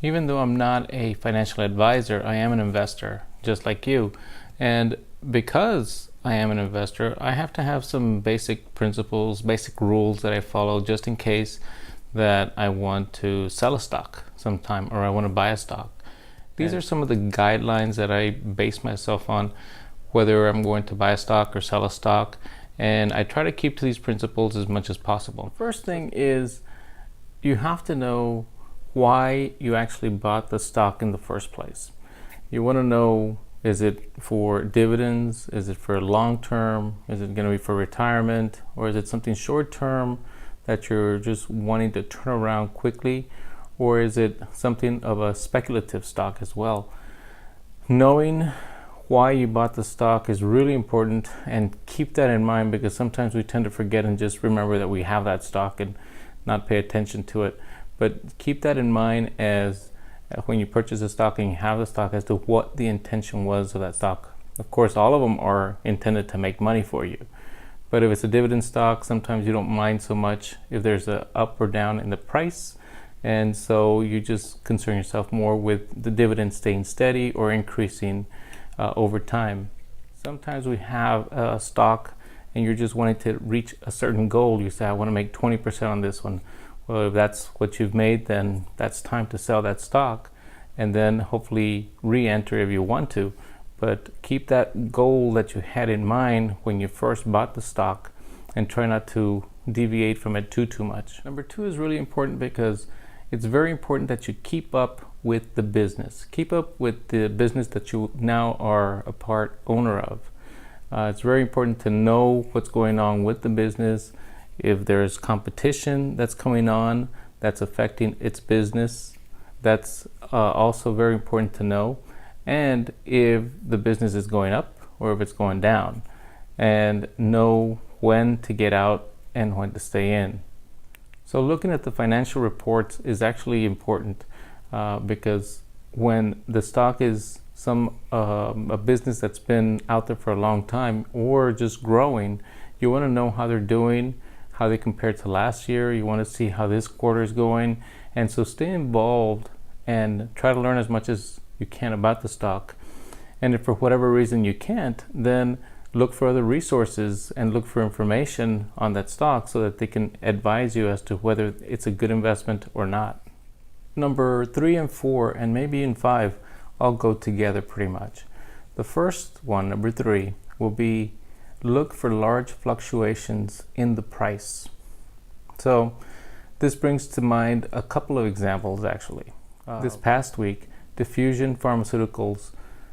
Even though I'm not a financial advisor, I am an investor, just like you. And because I am an investor, I have to have some basic principles, basic rules that I follow just in case that I want to sell a stock sometime or I want to buy a stock. These are some of the guidelines that I base myself on, whether I'm going to buy a stock or sell a stock. And I try to keep to these principles as much as possible. First thing is you have to know why you actually bought the stock in the first place. You want to know, is it for dividends? Is it for long term? Is it going to be for retirement? Or is it something short term that you're just wanting to turn around quickly? Or is it something of a speculative stock as well? Knowing why you bought the stock is really important, and keep that in mind, because sometimes we tend to forget and just remember that we have that stock and not pay attention to it. But keep that in mind as when you purchase a stock and you have the stock, as to what the intention was of that stock. Of course, all of them are intended to make money for you. But if it's a dividend stock, sometimes you don't mind so much if there's a up or down in the price. And so you just concern yourself more with the dividend staying steady or increasing over time. Sometimes we have a stock and you're just wanting to reach a certain goal. You say, I want to make 20% on this one. Well, if that's what you've made, then that's time to sell that stock and then hopefully re-enter if you want to. But keep that goal that you had in mind when you first bought the stock and try not to deviate from it too much. Number two is really important, because it's very important that you keep up with the business. Keep up with the business that you now are a part owner of. It's very important to know what's going on with the business. If there's competition that's coming on that's affecting its business, that's also very important to know. And if the business is going up or if it's going down, and know when to get out and when to stay in. So looking at the financial reports is actually important, because when the stock is a business that's been out there for a long time or just growing, you want to know how they're doing, how they compare to last year. You want to see how this quarter is going. And so stay involved and try to learn as much as you can about the stock. And if for whatever reason you can't, then look for other resources and look for information on that stock so that they can advise you as to whether it's a good investment or not. Number 3 and 4, and maybe in 5, all go together pretty much. The first one, number 3, will be look for large fluctuations in the price. So this brings to mind a couple of examples actually. This past week, Diffusion Pharmaceuticals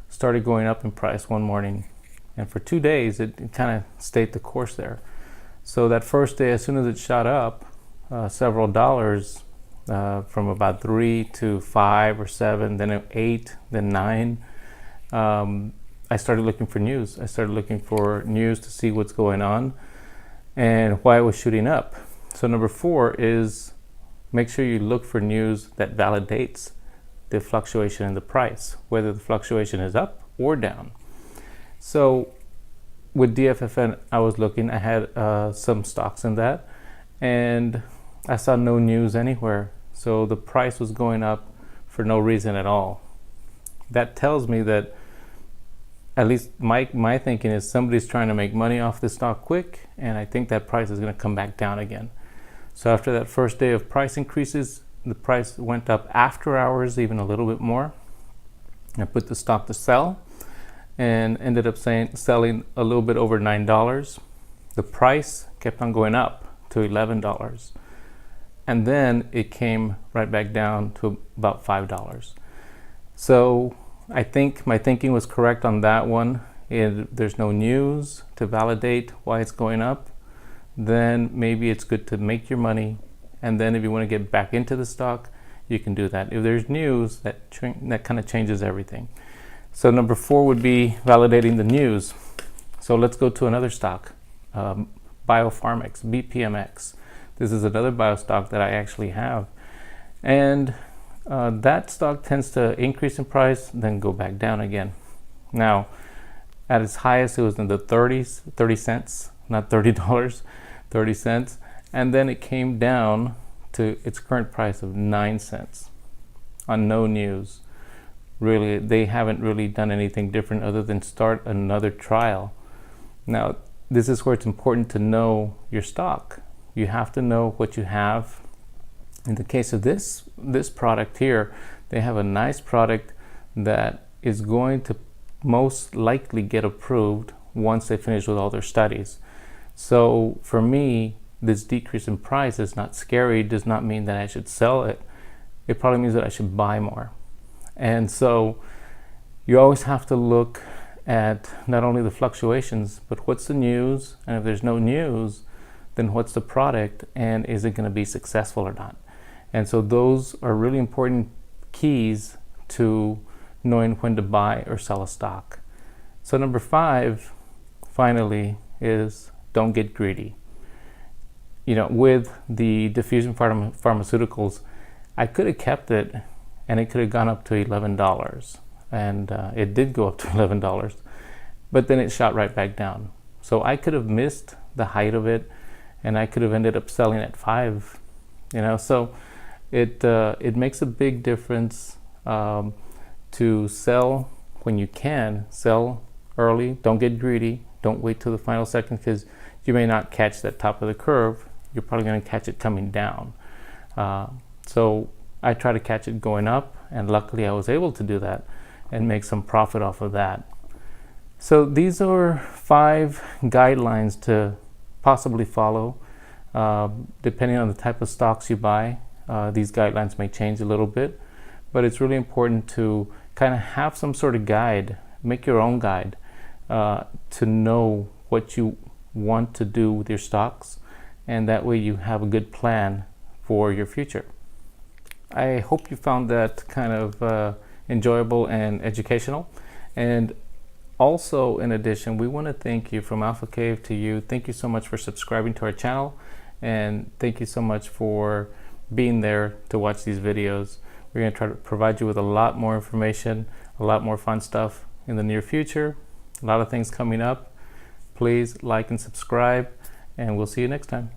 started going up in price one morning, and for 2 days it kind of stayed the course there. So that first day, as soon as it shot up several dollars, from about 3 to 5 or 7, then 8, then 9, I started looking for news. I started looking for news to see what's going on and why it was shooting up. So number 4 is make sure you look for news that validates the fluctuation in the price, whether the fluctuation is up or down. So with DFFN, I was looking, I had some stocks in that, and I saw no news anywhere. So the price was going up for no reason at all. That tells me that, at least my thinking is, somebody's trying to make money off this stock quick, and I think that price is going to come back down again. So after that first day of price increases, the price went up after hours even a little bit more. I put the stock to sell and ended up selling a little bit over $9. The price kept on going up to $11. And then it came right back down to about $5. So I think my thinking was correct on that one. If there's no news to validate why it's going up, then maybe it's good to make your money. And then if you want to get back into the stock, you can do that. If there's news, that kind of changes everything. So number 4 would be validating the news. So let's go to another stock, Biopharmix, BPMX. This is another bio stock that I actually have. And that stock tends to increase in price, then go back down again. Now, at its highest, it was in the 30s, 30 cents, not $30, 30 cents. And then it came down to its current price of 9 cents. on no news. Really, they haven't really done anything different other than start another trial. Now, this is where it's important to know your stock. You have to know what you have. In the case of this product here, they have a nice product that is going to most likely get approved once they finish with all their studies. So for me, this decrease in price is not scary. It does not mean that I should sell it. It probably means that I should buy more. And so you always have to look at not only the fluctuations, but what's the news, and if there's no news, then what's the product, and is it going to be successful or not? And so those are really important keys to knowing when to buy or sell a stock. So number 5, finally, is don't get greedy. You know, with the Diffusion Pharmaceuticals, I could have kept it and it could have gone up to $11. And it did go up to $11, but then it shot right back down. So I could have missed the height of it, and I could have ended up selling at 5. You know, so it makes a big difference to sell when you can. Sell early. Don't get greedy. Don't wait till the final second, because you may not catch that top of the curve. You're probably going to catch it coming down. So I try to catch it going up, and luckily I was able to do that and make some profit off of that. So these are 5 guidelines to possibly follow. Depending on the type of stocks you buy, these guidelines may change a little bit, but it's really important to kind of have some sort of guide, make your own guide, to know what you want to do with your stocks, and that way you have a good plan for your future. I hope you found that kind of enjoyable and educational. And also, in addition, we want to thank you from Alpha Cave to you. Thank you so much for subscribing to our channel, and thank you so much for being there to watch these videos. We're going to try to provide you with a lot more information, a lot more fun stuff in the near future, a lot of things coming up. Please like and subscribe, and we'll see you next time.